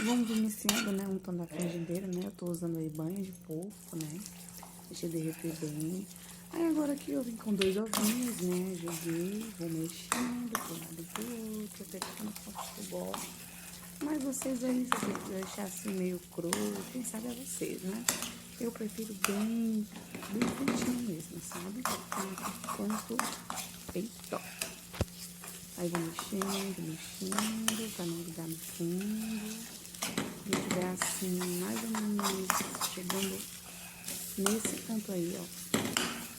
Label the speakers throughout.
Speaker 1: Vamos iniciando, né, untando a frigideira, né? Eu tô usando aí banha de porco, né? Deixa derreter bem. Aí agora aqui eu vim com 2 ovinhos, né? Joguei, vou mexendo pro lado e pro outro, até ficar no ponto que eu gosto. Mas vocês aí, se vocês quiserem deixar assim meio cru, quem sabe é vocês, né? Eu prefiro bem fritinho mesmo, sabe? Ficar quanto bem top. Aí vou mexendo, pra não grudar no fundo. Quando tiver assim, mais ou menos chegando nesse ponto aí, ó,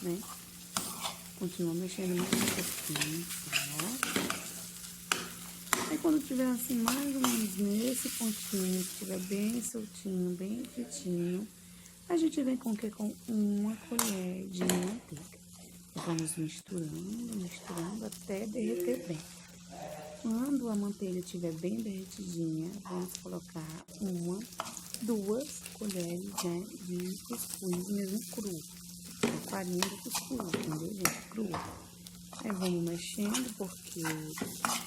Speaker 1: né? Continua mexendo mais um pouquinho, ó. Aí quando tiver assim, mais ou menos nesse pontinho, que tiver bem soltinho, bem fritinho, a gente vem com o quê? Com uma colher de manteiga. E vamos misturando até derreter bem. Quando a manteiga estiver bem derretidinha, vamos colocar 2 colheres, né, de cuscuz mesmo cru. A farinha do cuscuz, entendeu, gente? Cru. Aí vamos mexendo porque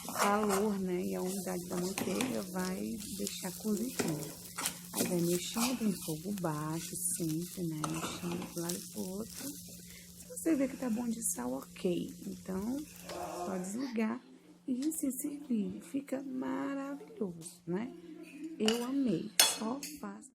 Speaker 1: o calor, né, e a umidade da manteiga vai deixar cozidinho. Aí vai mexendo em fogo baixo sempre, né, mexendo de um lado e pro outro. Se você ver que tá bom de sal, ok. Então, só desligar e se servir. Fica maravilhoso, né? Eu amei. Só faz.